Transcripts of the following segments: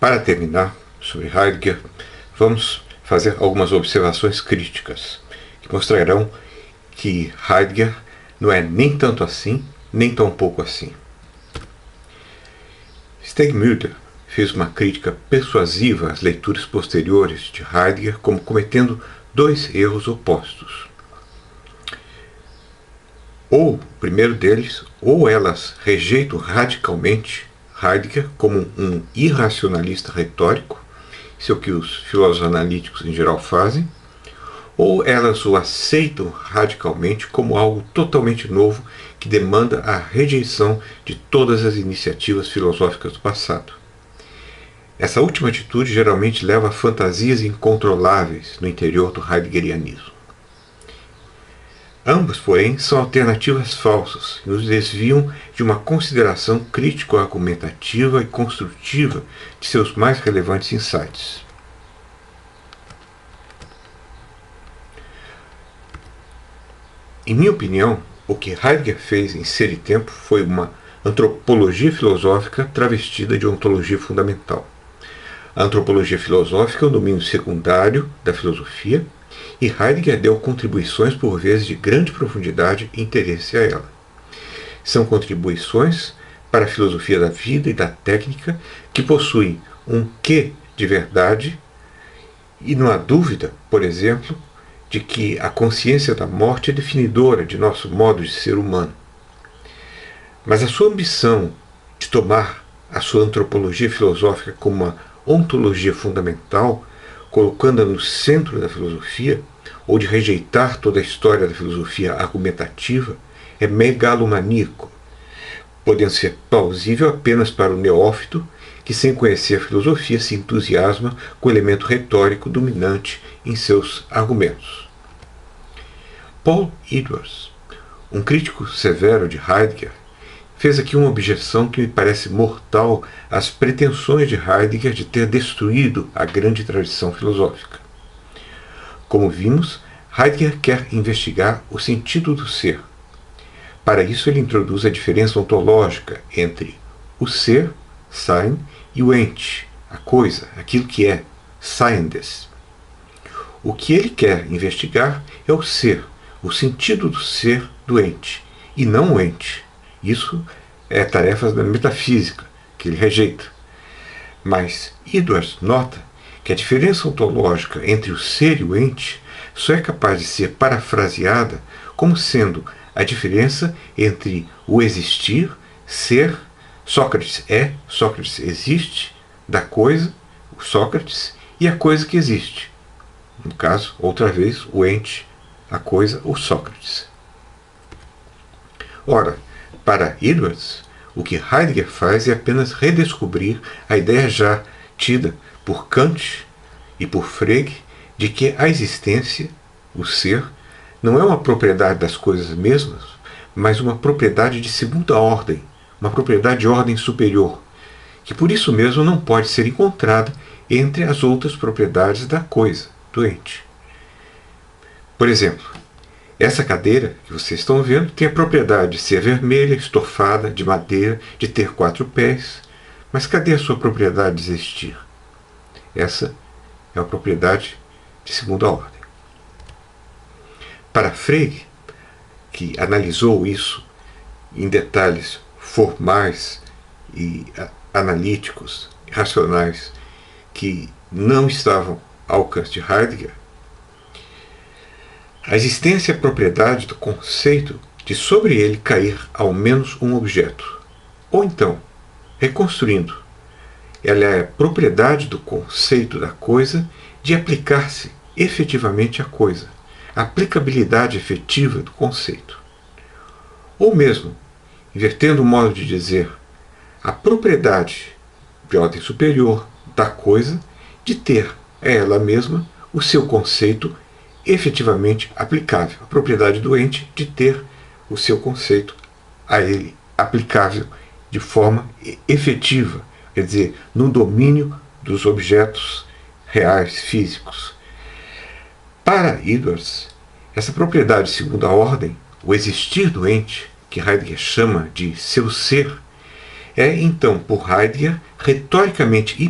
Para terminar, sobre Heidegger, vamos fazer algumas observações críticas que mostrarão que Heidegger não é nem tanto assim, nem tão pouco assim. Stegmüller fez uma crítica persuasiva às leituras posteriores de Heidegger como cometendo dois erros opostos. Ou, o primeiro deles, ou elas rejeitam radicalmente Heidegger como um irracionalista retórico, isso é o que os filósofos analíticos em geral fazem, ou elas o aceitam radicalmente como algo totalmente novo que demanda a rejeição de todas as iniciativas filosóficas do passado. Essa última atitude geralmente leva a fantasias incontroláveis no interior do heideggerianismo. Ambas, porém, são alternativas falsas e nos desviam de uma consideração crítico-argumentativa e construtiva de seus mais relevantes insights. Em minha opinião, o que Heidegger fez em Ser e Tempo foi uma antropologia filosófica travestida de ontologia fundamental. A antropologia filosófica é um domínio secundário da filosofia, e Heidegger deu contribuições por vezes de grande profundidade e interesse a ela. São contribuições para a filosofia da vida e da técnica que possuem um quê de verdade e não há dúvida, por exemplo, de que a consciência da morte é definidora de nosso modo de ser humano. Mas a sua ambição de tomar a sua antropologia filosófica como uma ontologia fundamental, colocando-a no centro da filosofia, ou de rejeitar toda a história da filosofia argumentativa, é megalomaníaco, podendo ser plausível apenas para o neófito que, sem conhecer a filosofia, se entusiasma com o elemento retórico dominante em seus argumentos. Paul Edwards, um crítico severo de Heidegger, fez aqui uma objeção que me parece mortal às pretensões de Heidegger de ter destruído a grande tradição filosófica. Como vimos, Heidegger quer investigar o sentido do ser. Para isso, ele introduz a diferença ontológica entre o ser, Sein, e o ente, a coisa, aquilo que é, Seiendes. O que ele quer investigar é o ser, o sentido do ser do ente, e não o ente. Isso é tarefa da metafísica, que ele rejeita. Mas Edwards nota que a diferença ontológica entre o ser e o ente só é capaz de ser parafraseada como sendo a diferença entre o existir, ser, Sócrates é, Sócrates existe, da coisa, o Sócrates, e a coisa que existe. No caso, outra vez, o ente, a coisa, o Sócrates. Ora, para Edwards, o que Heidegger faz é apenas redescobrir a ideia já tida por Kant e por Frege de que a existência, o ser, não é uma propriedade das coisas mesmas, mas uma propriedade de segunda ordem, uma propriedade de ordem superior, que por isso mesmo não pode ser encontrada entre as outras propriedades da coisa, do ente. Por exemplo, essa cadeira que vocês estão vendo tem a propriedade de ser vermelha, estofada, de madeira, de ter 4 pés, mas cadê a sua propriedade de existir? Essa é a propriedade de segunda ordem. Para Frege, que analisou isso em detalhes formais e analíticos, racionais, que não estavam ao alcance de Heidegger, a existência é a propriedade do conceito de sobre ele cair ao menos um objeto. Ou então, reconstruindo, ela é a propriedade do conceito da coisa de aplicar-se efetivamente à coisa, a aplicabilidade efetiva do conceito. Ou mesmo, invertendo o modo de dizer, a propriedade de ordem superior da coisa de ter a ela mesma o seu conceito efetivamente aplicável, a propriedade do ente de ter o seu conceito a ele aplicável de forma efetiva, quer dizer, no domínio dos objetos reais, físicos. Para Edwards, essa propriedade de segunda ordem, o existir do ente, que Heidegger chama de seu ser, é então, por Heidegger, retoricamente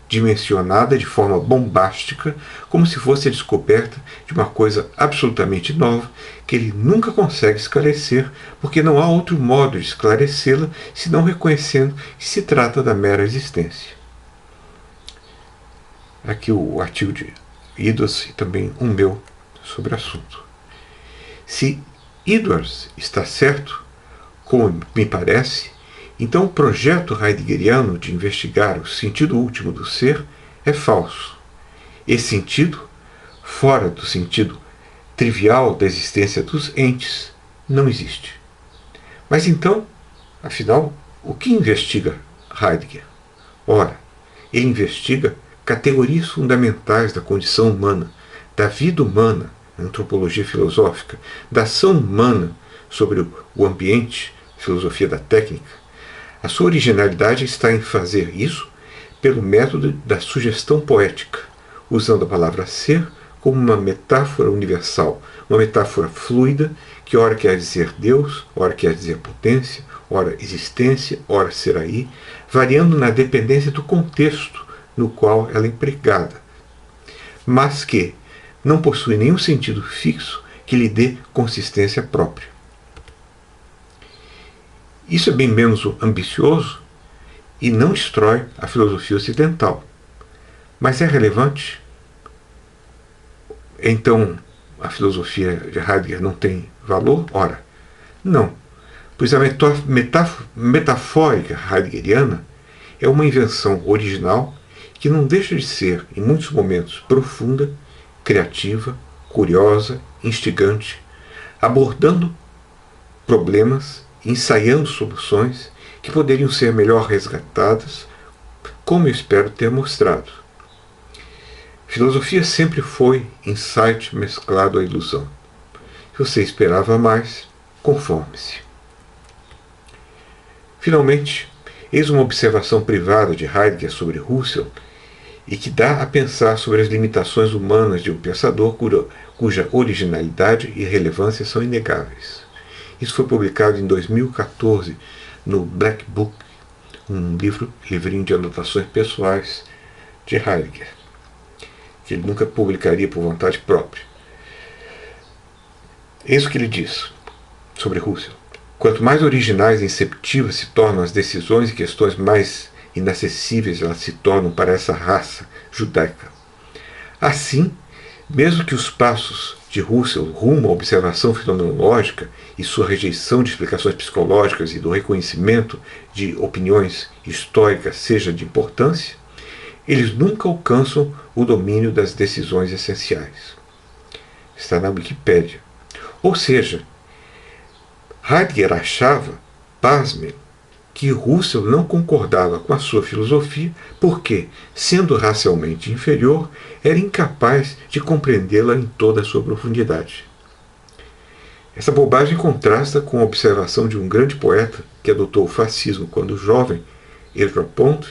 dimensionada de forma bombástica, como se fosse a descoberta de uma coisa absolutamente nova que ele nunca consegue esclarecer, porque não há outro modo de esclarecê-la senão reconhecendo que se trata da mera existência. Aqui o artigo de Edwards e também um meu sobre o assunto. Se Edwards está certo, como me parece, então o projeto heideggeriano de investigar o sentido último do ser é falso. Esse sentido, fora do sentido trivial da existência dos entes, não existe. Mas então, afinal, o que investiga Heidegger? Ora, ele investiga categorias fundamentais da condição humana, da vida humana, na antropologia filosófica, da ação humana sobre o ambiente, filosofia da técnica. A sua originalidade está em fazer isso pelo método da sugestão poética, usando a palavra ser como uma metáfora universal, uma metáfora fluida que ora quer dizer Deus, ora quer dizer potência, ora existência, ora ser aí, variando na dependência do contexto no qual ela é empregada, mas que não possui nenhum sentido fixo que lhe dê consistência própria. Isso é bem menos ambicioso e não destrói a filosofia ocidental. Mas é relevante? Então, a filosofia de Heidegger não tem valor? Ora, não. Pois a metafórica heideggeriana é uma invenção original que não deixa de ser, em muitos momentos, profunda, criativa, curiosa, instigante, abordando problemas, ensaiando soluções que poderiam ser melhor resgatadas, como eu espero ter mostrado. Filosofia sempre foi insight mesclado à ilusão. Se você esperava mais, conforme-se. Finalmente, eis uma observação privada de Heidegger sobre Husserl e que dá a pensar sobre as limitações humanas de um pensador cuja originalidade e relevância são inegáveis. Isso foi publicado em 2014 no Black Book, um livrinho de anotações pessoais de Heidegger, que ele nunca publicaria por vontade própria. Eis o que ele diz sobre Husserl. Quanto mais originais e inceptivas se tornam as decisões e questões, mais inacessíveis elas se tornam para essa raça judaica. Assim, mesmo que os passos de Husserl rumo à observação fenomenológica e sua rejeição de explicações psicológicas e do reconhecimento de opiniões históricas seja de importância, eles nunca alcançam o domínio das decisões essenciais. Está na Wikipédia. Ou seja, Heidegger achava, pasmem, que Husserl não concordava com a sua filosofia porque, sendo racialmente inferior, era incapaz de compreendê-la em toda a sua profundidade. Essa bobagem contrasta com a observação de um grande poeta que adotou o fascismo quando jovem, Ezra Pound,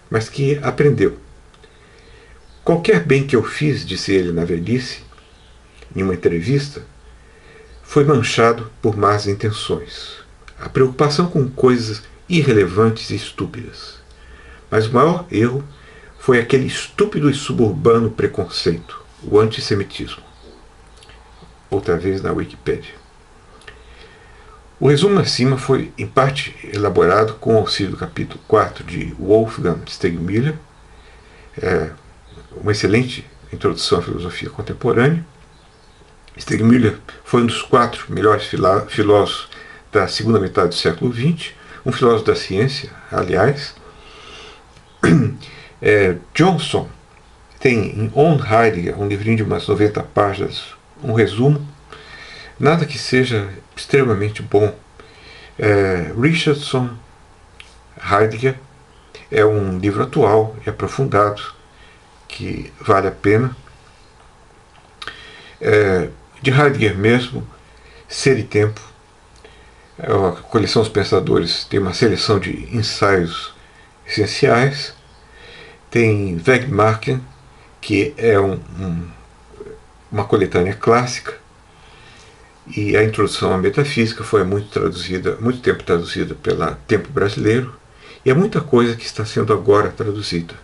mas que aprendeu. Qualquer bem que eu fiz, disse ele na velhice, em uma entrevista, foi manchado por más intenções. A preocupação com coisas irrelevantes e estúpidas. Mas o maior erro foi aquele estúpido e suburbano preconceito, o antissemitismo. Outra vez na Wikipédia. O resumo acima foi, em parte, elaborado com o auxílio do capítulo 4 de Wolfgang Stegmüller, uma excelente introdução à filosofia contemporânea. Stegmüller foi um dos 4 melhores filósofos da segunda metade do século XX, um filósofo da ciência, aliás. Johnson tem em On Heidegger, um livrinho de umas 90 páginas, um resumo, nada que seja extremamente bom. Richardson, Heidegger, é um livro atual e aprofundado, que vale a pena. De Heidegger mesmo, Ser e Tempo, a coleção Os Pensadores tem uma seleção de ensaios essenciais. Tem Wegmarken, que é uma coletânea clássica, e a introdução à metafísica foi muito tempo traduzida pela Tempo Brasileiro, e é muita coisa que está sendo agora traduzida.